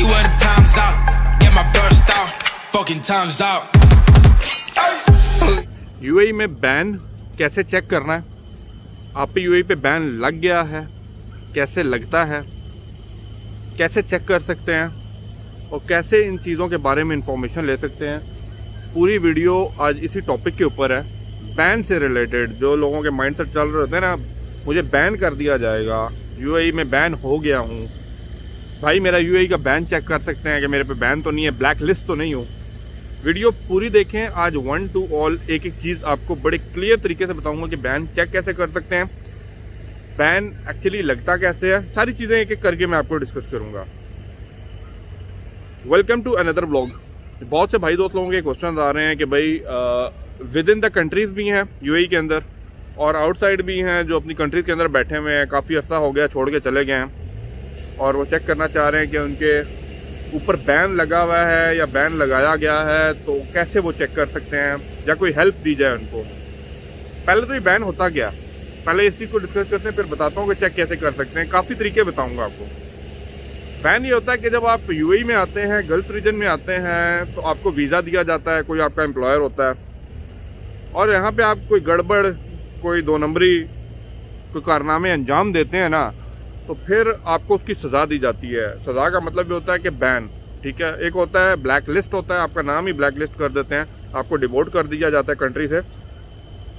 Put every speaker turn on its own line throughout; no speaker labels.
where the time's out. Get my burst out. Fucking time's out.
UAE में ban कैसे check करना है? आप पे यूएई पे बैन लग गया है, कैसे लगता है, कैसे चेक कर सकते हैं और कैसे इन चीज़ों के बारे में इंफॉर्मेशन ले सकते हैं, पूरी वीडियो आज इसी टॉपिक के ऊपर है। बैन से रिलेटेड जो लोगों के माइंड सेट चल रहे होते हैं ना, मुझे बैन कर दिया जाएगा, यूएई में बैन हो गया हूँ। भाई मेरा यूएई का बैन चेक कर सकते हैं कि मेरे पे बैन तो नहीं है, ब्लैक लिस्ट तो नहीं हूँ। वीडियो पूरी देखें, आज वन टू ऑल एक एक चीज़ आपको बड़े क्लियर तरीके से बताऊंगा कि बैन चेक कैसे कर सकते हैं, बैन एक्चुअली लगता कैसे है, सारी चीज़ें एक एक करके मैं आपको डिस्कस करूंगा। Welcome to another blog. बहुत से भाई दोस्त लोगों के क्वेश्चन आ रहे हैं कि भाई विद इन द कंट्रीज़ भी हैं यूएई के अंदर और आउटसाइड भी हैं जो अपनी कंट्रीज़ के अंदर बैठे हुए हैं, काफ़ी अर्सा हो गया छोड़ के चले गए हैं और वो चेक करना चाह रहे हैं कि उनके ऊपर बैन लगा हुआ है या बैन लगाया गया है, तो कैसे वो चेक कर सकते हैं या कोई हेल्प दी जाए उनको। पहले तो ये बैन होता क्या, पहले इस चीज़ को डिस्कस करते हैं, फिर बताता हूँ कि चेक कैसे कर सकते हैं। काफ़ी तरीके बताऊँगा आपको। बैन ये होता है कि जब आप यूएई में आते हैं, गल्फ रीजन में आते हैं, तो आपको वीज़ा दिया जाता है, कोई आपका एम्प्लॉयर होता है और यहाँ पे आप कोई गड़बड़, कोई दो नंबरी, कोई कारनामे अंजाम देते हैं ना, तो फिर आपको उसकी सज़ा दी जाती है। सज़ा का मतलब ये होता है कि बैन, ठीक है। एक होता है ब्लैक लिस्ट, होता है आपका नाम ही ब्लैक लिस्ट कर देते हैं, आपको डिवोट कर दिया जाता है कंट्री से,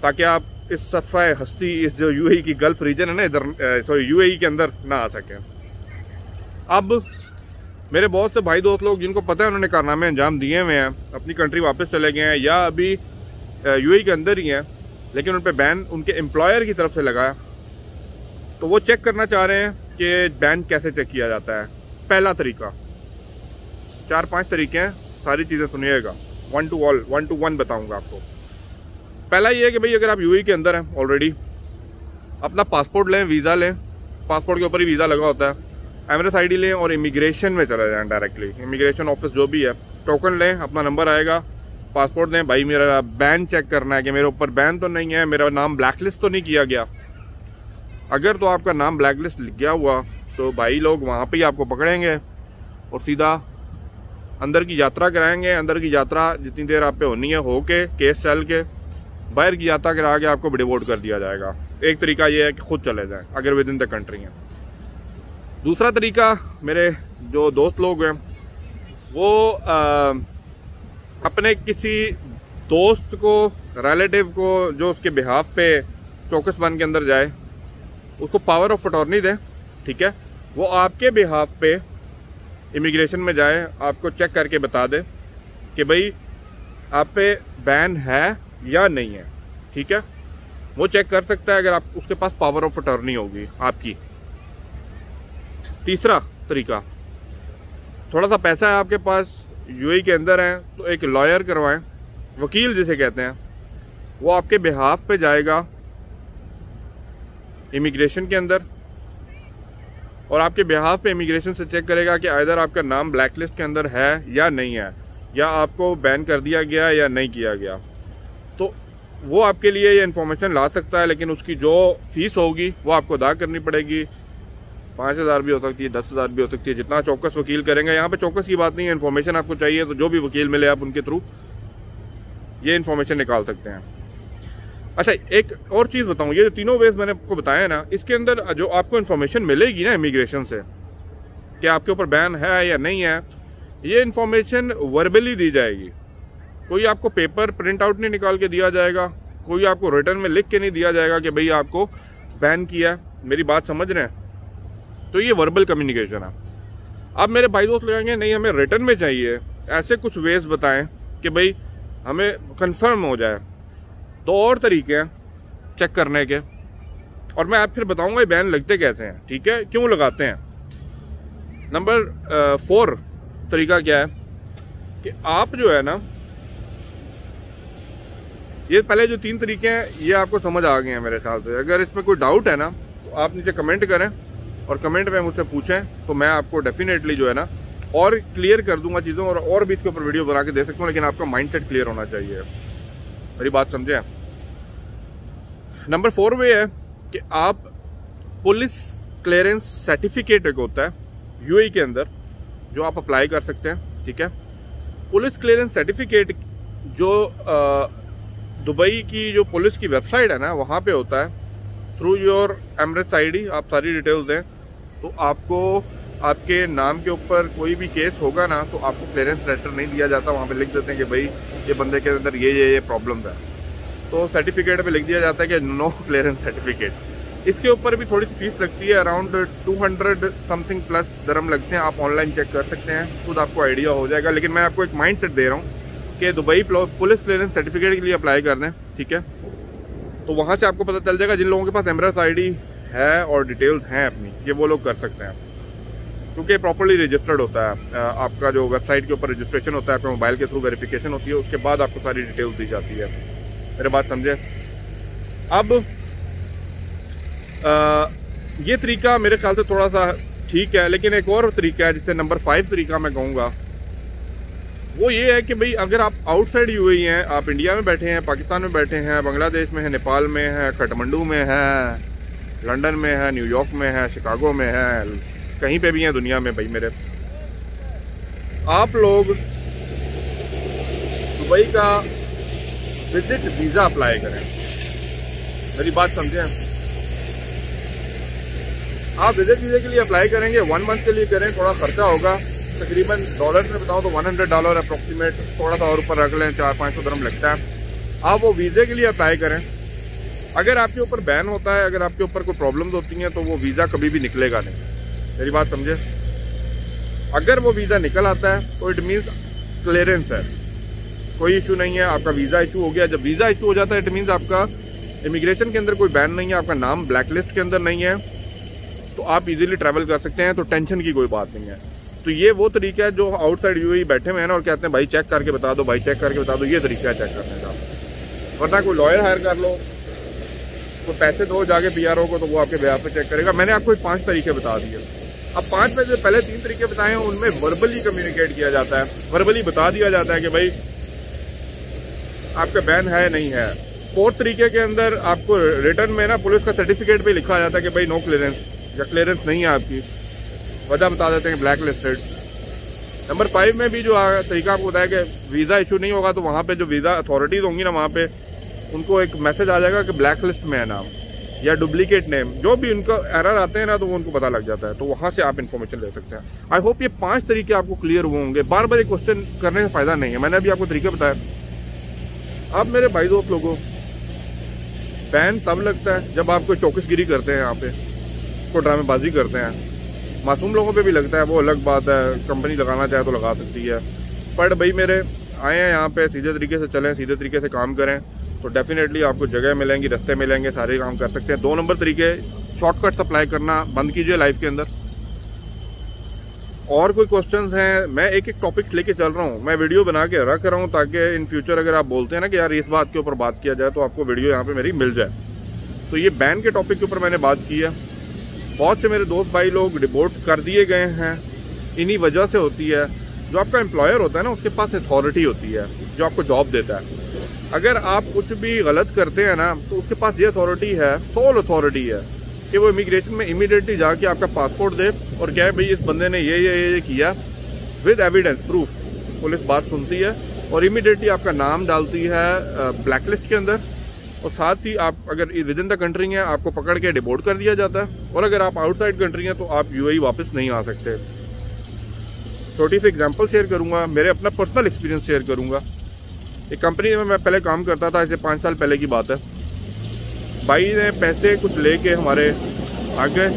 ताकि आप इस सफ़ाए हस्ती, इस जो यूएई की गल्फ रीजन है ना, इधर सॉरी यूएई के अंदर ना आ सकें। अब मेरे बहुत से भाई दोस्त लोग जिनको पता है उन्होंने कारनामे अंजाम दिए हुए हैं, अपनी कंट्री वापस चले गए हैं या अभी यूएई के अंदर ही हैं, लेकिन उन पर बैन उनके एम्प्लॉयर की तरफ से लगा, तो वो चेक करना चाह रहे हैं कि बैन कैसे चेक किया जाता है। पहला तरीका, 4-5 तरीके हैं, सारी चीज़ें सुनिएगा, वन टू वन बताऊंगा आपको। पहला ये है कि भाई अगर आप यूएई के अंदर हैं ऑलरेडी, अपना पासपोर्ट लें, वीज़ा लें, पासपोर्ट के ऊपर ही वीज़ा लगा होता है, एमरेस आईडी लें और इमिग्रेशन में चले जाएं डायरेक्टली। इमिग्रेशन ऑफिस जो भी है, टोकन लें, अपना नंबर आएगा, पासपोर्ट दें, भाई मेरा बैन चेक करना है कि मेरे ऊपर बैन तो नहीं है, मेरा नाम ब्लैक लिस्ट तो नहीं किया गया। अगर तो आपका नाम ब्लैक लिस्ट लिख गया हुआ तो भाई लोग वहाँ पे ही आपको पकड़ेंगे और सीधा अंदर की यात्रा कराएंगे। अंदर की यात्रा जितनी देर आप पे होनी है होके, केस चल के, बाहर की यात्रा करा के आपको डिवोट कर दिया जाएगा। एक तरीका ये है कि खुद चले जाएं अगर विद इन द कंट्री हैं। दूसरा तरीका, मेरे जो दोस्त लोग हैं वो अपने किसी दोस्त को, रिलेटिव को जो उसके बिहाफ पे चौकस बन के अंदर जाए, उसको पावर ऑफ अटॉर्नी दें, ठीक है। वो आपके बिहाफ पे इमिग्रेशन में जाए, आपको चेक करके बता दे कि भाई आप पे बैन है या नहीं है, ठीक है। वो चेक कर सकता है अगर आप उसके पास पावर ऑफ अटॉर्नी होगी आपकी। तीसरा तरीका, थोड़ा सा पैसा है आपके पास, यूएई के अंदर है, तो एक लॉयर करवाएं, वकील जिसे कहते हैं, वो आपके बिहाफ पे जाएगा इमिग्रेशन के अंदर और आपके बिहाफ पे इमिग्रेशन से चेक करेगा कि आइदर आपका नाम ब्लैक लिस्ट के अंदर है या नहीं है, या आपको बैन कर दिया गया या नहीं किया गया। तो वो आपके लिए ये इन्फॉर्मेशन ला सकता है, लेकिन उसकी जो फीस होगी वो आपको अदा करनी पड़ेगी। 5,000 भी हो सकती है, 10,000 भी हो सकती है, जितना चौकस वकील करेंगे। यहाँ पे चौकस की बात नहीं है, इन्फॉर्मेशन आपको चाहिए तो जो भी वकील मिले आप उनके थ्रू ये इन्फॉर्मेशन निकाल सकते हैं। अच्छा, एक और चीज़ बताऊँ, ये जो तीनों वेज मैंने आपको बताया ना, इसके अंदर जो आपको इन्फॉर्मेशन मिलेगी ना इमिग्रेशन से कि आपके ऊपर बैन है या नहीं है, ये इन्फॉर्मेशन वर्बली दी जाएगी। कोई आपको पेपर प्रिंट आउट नहीं निकाल के दिया जाएगा, कोई आपको रिटर्न में लिख के नहीं दिया जाएगा कि भाई आपको बैन किया है। मेरी बात समझ रहे हैं? तो ये वर्बल कम्युनिकेशन है। अब मेरे भाई दोस्त लगाएंगे नहीं हमें रिटर्न में चाहिए, ऐसे कुछ वेज बताएं कि भाई हमें कंफर्म हो जाए। दो और तरीके हैं चेक करने के, और मैं आप फिर बताऊंगा बैन लगते कैसे हैं, ठीक है, क्यों लगाते हैं। नंबर 4 तरीका क्या है कि आप जो है ना, ये पहले जो 3 तरीके हैं ये आपको समझ आ गए हैं मेरे ख्याल से। अगर इसमें कोई डाउट है ना तो आप नीचे कमेंट करें और कमेंट में मुझसे पूछें, तो मैं आपको डेफिनेटली जो है ना और क्लियर कर दूंगा चीज़ों, और भी इसके ऊपर वीडियो बना के दे सकता हूँ, लेकिन आपका माइंडसेट क्लियर होना चाहिए। मेरी बात समझे? नंबर 4 वे है कि आप पुलिस क्लियरेंस सर्टिफिकेट एक होता है यूएई के अंदर, जो आप अप्लाई कर सकते हैं, ठीक है। पुलिस क्लियरेंस सर्टिफिकेट जो दुबई की जो पुलिस की वेबसाइट है ना, वहाँ पे होता है। थ्रू योर एमरेट्स आईडी आप सारी डिटेल्स दें तो आपको आपके नाम के ऊपर कोई भी केस होगा ना तो आपको क्लियरेंस लेटर नहीं दिया जाता। वहाँ पे लिख देते हैं कि भाई ये बंदे के अंदर ये प्रॉब्लम है, तो सर्टिफिकेट पे लिख दिया जाता है कि नो क्लियरेंस सर्टिफिकेट। इसके ऊपर भी थोड़ी सी फीस लगती है, अराउंड 200 समथिंग प्लस दरम लगते हैं। आप ऑनलाइन चेक कर सकते हैं, खुद आपको आइडिया हो जाएगा। लेकिन मैं आपको एक माइंड सेट दे रहा हूँ कि दुबई पुलिस क्लियरेंस सर्टिफिकेट के लिए अप्लाई कर दें, ठीक है। तो वहाँ से आपको पता चल जाएगा जिन लोगों के पास एमरेट्स आईडी है और डिटेल्स हैं अपनी, ये वो लोग कर सकते हैं, क्योंकि प्रॉपर्ली रजिस्टर्ड होता है। आपका जो वेबसाइट के ऊपर रजिस्ट्रेशन होता है, आपके मोबाइल के थ्रू वेरिफिकेशन होती है, उसके बाद आपको सारी डिटेल्स दी जाती है। मेरे बात समझे। अब ये तरीका मेरे ख्याल से थोड़ा सा ठीक है, लेकिन एक और तरीका है जिससे नंबर 5 तरीका मैं कहूँगा, वो ये है कि भाई अगर आप आउटसाइड यूएई हैं, आप इंडिया में बैठे हैं, पाकिस्तान में बैठे हैं, बांग्लादेश में है, नेपाल में है, काठमांडू में है, लंदन में है, न्यूयॉर्क में है, शिकागो में है, कहीं पे भी हैं दुनिया में भाई मेरे, आप लोग दुबई का विजिट वीज़ा अप्लाई करें। मेरी बात समझें, आप विजिट वीज़े के लिए अप्लाई करेंगे, 1 मंथ के लिए करें, थोड़ा खर्चा होगा, तकरीबन डॉलर में बताऊं तो $100 अप्रोक्सीमेट, थोड़ा सा और ऊपर रख लें, 400-500 दरम लगता है। आप वो वीज़े के लिए अप्लाई करें। अगर आपके ऊपर बैन होता है, अगर आपके ऊपर कोई प्रॉब्लम्स होती हैं, तो वो वीज़ा कभी भी निकलेगा नहीं। मेरी बात समझे। अगर वो वीज़ा निकल आता है तो इट मीन्स क्लियरेंस है, कोई इशू नहीं है, आपका वीज़ा इशू हो गया। जब वीज़ा इशू हो जाता है इट मीन्स आपका इमिग्रेशन के अंदर कोई बैन नहीं है, आपका नाम ब्लैक लिस्ट के अंदर नहीं है, तो आप इजीली ट्रैवल कर सकते हैं, तो टेंशन की कोई बात नहीं है। तो ये वो तरीका है जो आउटसाइड यूएई बैठे हुए हैं ना और कहते हैं भाई चेक करके बता दो, भाई चेक करके बता दो, ये तरीका है चेक करने का। वरना कोई लॉयर हायर कर लो, कोई पैसे दो जाके पीआरओ को, तो वो आपके ब्याह पे चेक करेगा। मैंने आपको 5 तरीके बता दिए। अब 5 में से पहले 3 तरीके बताए हैं, उनमें वर्बली कम्युनिकेट किया जाता है, वर्बली बता दिया जाता है कि भाई आपका बैन है नहीं है। 4th तरीके के अंदर आपको रिटर्न में ना पुलिस का सर्टिफिकेट पे लिखा जाता है कि भाई नो क्लियरेंस या क्लियरेंस नहीं है आपकी, वजह बता देते हैं ब्लैक लिस्टेड। नंबर 5 में भी जो तरीका आपको बताया कि वीज़ा इशू नहीं होगा, तो वहाँ पे जो वीज़ा अथॉरिटीज़ होंगी ना, वहाँ पे उनको एक मैसेज आ जाएगा कि ब्लैक लिस्ट में है नाम या डुप्लीकेट नेम, जो भी उनका एरर आते हैं ना, तो वो उनको पता लग जाता है। तो वहाँ से आप इन्फॉर्मेशन ले सकते हैं। आई होप ये 5 तरीके आपको क्लियर हुए होंगे। बार बार ये क्वेश्चन करने का फ़ायदा नहीं है, मैंने अभी आपको तरीके बताया। अब मेरे भाई दोस्त लोगों, बैन तब लगता है जब आप कोई चौकसगिरी करते हैं, यहाँ पे को ड्रामेबाजी करते हैं। मासूम लोगों पे भी लगता है, वो अलग बात है, कंपनी लगाना चाहे तो लगा सकती है। पर भाई मेरे आए हैं यहाँ पे, सीधे तरीके से चलें, सीधे तरीके से काम करें, तो डेफिनेटली आपको जगह मिलेंगी, रास्ते मिलेंगे, सारे काम कर सकते हैं। 2 नंबर तरीके, शॉर्टकट्स अप्लाई करना बंद कीजिए लाइफ के अंदर। और कोई क्वेश्चंस हैं, मैं एक एक टॉपिक्स लेके चल रहा हूँ, मैं वीडियो बना के रख रहा हूँ ताकि इन फ्यूचर अगर आप बोलते हैं ना कि यार इस बात के ऊपर बात किया जाए, तो आपको वीडियो यहाँ पे मेरी मिल जाए। तो ये बैन के टॉपिक के ऊपर मैंने बात की है। बहुत से मेरे दोस्त भाई लोग डिपोर्ट कर दिए गए हैं, इन्हीं वजह से होती है। जो आपका एम्प्लॉयर होता है ना, उसके पास अथॉरिटी होती है जो आपको जॉब देता है। अगर आप कुछ भी गलत करते हैं ना, तो उसके पास ये अथॉरिटी है, सोल अथॉरिटी है, कि वो इमिग्रेशन में इमीडिएटली जाके आपका पासपोर्ट दे और क्या है भाई इस बंदे ने ये किया, विद एविडेंस प्रूफ। पुलिस बात सुनती है और इमीडिएटली आपका नाम डालती है ब्लैक लिस्ट के अंदर, और साथ ही आप अगर विद इन द कंट्री हैं आपको पकड़ के डिपोर्ट कर दिया जाता है, और अगर आप आउटसाइड कंट्री हैं तो आप यूएई वापस नहीं आ सकते। छोटी सी एग्जांपल शेयर करूंगा, मेरे अपना पर्सनल एक्सपीरियंस शेयर करूंगा। एक कंपनी में मैं पहले काम करता था, ऐसे 5 साल पहले की बात है। भाई ने पैसे कुछ लेके हमारे आ गए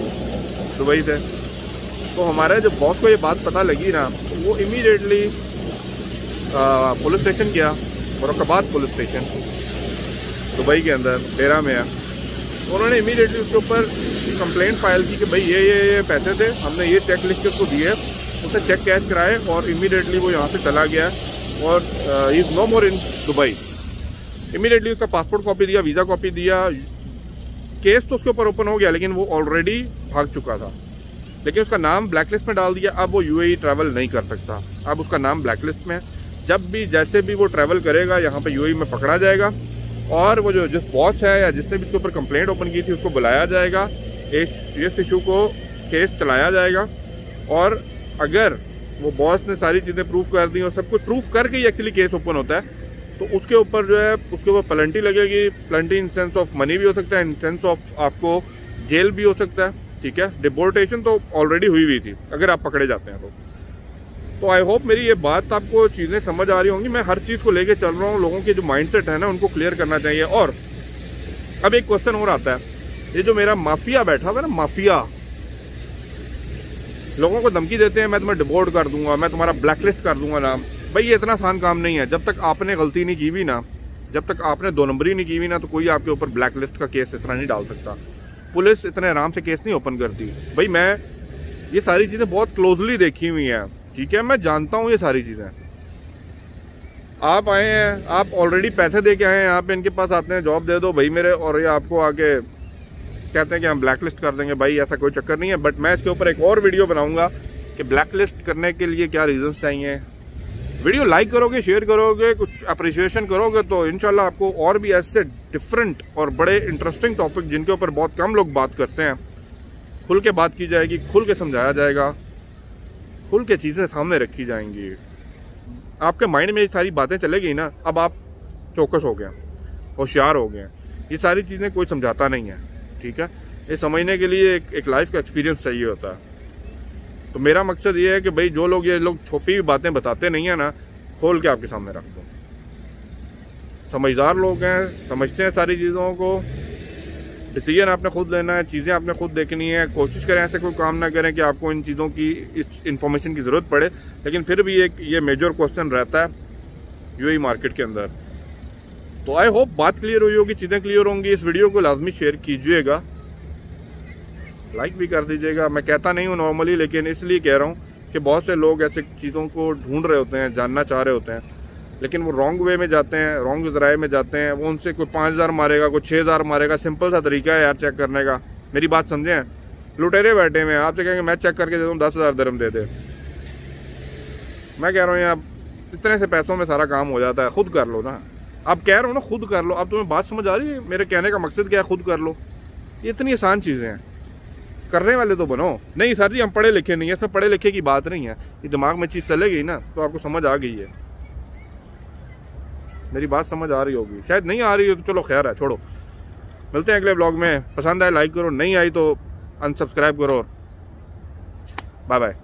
दुबई से, तो हमारे जब बॉस को ये बात पता लगी ना, तो वो इमीडिएटली पुलिस स्टेशन गया, मुराकाबाद पुलिस स्टेशन दुबई के अंदर, डेरा में है। तो उन्होंने इमीडिएटली उसके ऊपर कंप्लेंट फाइल की कि भाई ये पैसे थे, हमने ये चेक लिख के उसको दिए, उसने चेक कैश कराए और इमीडिएटली वो यहाँ से चला गया और is no more in Dubai. Immediately उसका पासपोर्ट कॉपी दिया, वीज़ा कॉपी दिया, केस तो उसके ऊपर ओपन हो गया, लेकिन वो ऑलरेडी भाग चुका था, लेकिन उसका नाम ब्लैकलिस्ट में डाल दिया। अब वो यूएई ट्रैवल नहीं कर सकता, अब उसका नाम ब्लैकलिस्ट में है। जब भी जैसे भी वो ट्रैवल करेगा यहाँ पे यूएई में पकड़ा जाएगा, और वो जो जिस बॉस है या जिसने भी इसके ऊपर कंप्लेंट ओपन की थी उसको बुलाया जाएगा, इस इशू को केस चलाया जाएगा, और अगर वो बॉस ने सारी चीज़ें प्रूव कर दी और सब कुछ प्रूव करके ही एक्चुअली केस ओपन होता है। तो उसके ऊपर जो है उसके ऊपर पेनल्टी लगेगी। Penalty in sense of money भी हो सकता है, इन सेंस ऑफ आपको जेल भी हो सकता है, ठीक है। डिपोर्टेशन तो ऑलरेडी हुई थी अगर आप पकड़े जाते हैं तो आई होप मेरी ये बात आपको चीज़ें समझ आ रही होंगी। मैं हर चीज़ को लेके चल रहा हूँ, लोगों के जो माइंडसेट है ना उनको क्लियर करना चाहिए। और अब एक क्वेश्चन और आता है, ये जो मेरा माफिया बैठा हुआ है ना, माफिया लोगों को धमकी देते हैं मैं तुम्हें डिपोर्ट कर दूंगा, मैं तुम्हारा ब्लैकलिस्ट कर दूंगा ना। भाई ये इतना आसान काम नहीं है। जब तक आपने गलती नहीं की हुई ना, जब तक आपने 2 नंबरी नहीं की हुई ना, तो कोई आपके ऊपर ब्लैकलिस्ट का केस इतना नहीं डाल सकता। पुलिस इतने आराम से केस नहीं ओपन करती। भाई मैं ये सारी चीज़ें बहुत क्लोजली देखी हुई हैं, ठीक है, मैं जानता हूँ ये सारी चीज़ें। आप आए हैं, आप ऑलरेडी पैसे दे के आए हैं, आप इनके पास आते हैं जॉब दे दो भाई मेरे, और ये आपको आके कहते हैं कि हम ब्लैकलिस्ट कर देंगे। भाई ऐसा कोई चक्कर नहीं है। बट मैं इसके ऊपर एक और वीडियो बनाऊंगा कि ब्लैकलिस्ट करने के लिए क्या रीजंस चाहिए। वीडियो लाइक करोगे, शेयर करोगे, कुछ अप्रिशिएशन करोगे तो इंशाल्लाह आपको और भी ऐसे डिफरेंट और बड़े इंटरेस्टिंग टॉपिक जिनके ऊपर बहुत कम लोग बात करते हैं, खुल के बात की जाएगी, खुल के समझाया जाएगा, खुल के चीज़ें सामने रखी जाएंगी। आपके माइंड में ये सारी बातें चलेगी ना, अब आप चौकस हो गए, होशियार हो गए। ये सारी चीज़ें कोई समझाता नहीं है, ठीक है। ये समझने के लिए एक लाइफ का एक्सपीरियंस चाहिए होता है। तो मेरा मकसद ये है कि भाई जो लोग ये लोग छुपी हुई बातें बताते नहीं है ना, खोल के आपके सामने रख दो। समझदार लोग हैं, समझते हैं सारी चीज़ों को। डिसीजन आपने खुद लेना है, चीज़ें आपने खुद देखनी है। कोशिश करें ऐसे कोई काम ना करें कि आपको इन चीज़ों की, इस इन्फॉर्मेशन की ज़रूरत पड़े। लेकिन फिर भी एक ये मेजर क्वेश्चन रहता है यूएई मार्केट के अंदर। तो आई होप बात क्लियर हुई होगी, चीज़ें क्लियर होंगी। इस वीडियो को लाजमी शेयर कीजिएगा, लाइक भी कर दीजिएगा। मैं कहता नहीं हूँ नॉर्मली, लेकिन इसलिए कह रहा हूँ कि बहुत से लोग ऐसे चीज़ों को ढूंढ रहे होते हैं, जानना चाह रहे होते हैं, लेकिन वो रॉन्ग वे में जाते हैं, रॉन्ग ज़राए में जाते हैं। वो उनसे कोई 5000 मारेगा, कोई 6000 मारेगा। सिंपल सा तरीका है यार चेक करने का। मेरी बात समझें, लुटेरे बैठे में आपसे कहेंगे मैं चेक करके दे दूँ, 10,000 दिरहम दे दे। मैं कह रहा हूँ यार इतने से पैसों में सारा काम हो जाता है, खुद कर लो ना। अब कह रहा हूँ ना, खुद कर लो। अब तुम्हें बात समझ आ रही है मेरे कहने का मकसद क्या है? खुद कर लो। ये इतनी आसान चीज़ें हैं, करने वाले तो बनो। नहीं सर जी हम पढ़े लिखे नहीं है, इसमें पढ़े लिखे की बात नहीं है। ये दिमाग में चीज़ चले गई ना तो आपको समझ आ गई है। मेरी बात समझ आ रही होगी, शायद नहीं आ रही हो तो चलो खैर है, छोड़ो। मिलते हैं अगले ब्लॉग में। पसंद आए लाइक करो, नहीं आई तो अनसब्सक्राइब करो। Bye bye.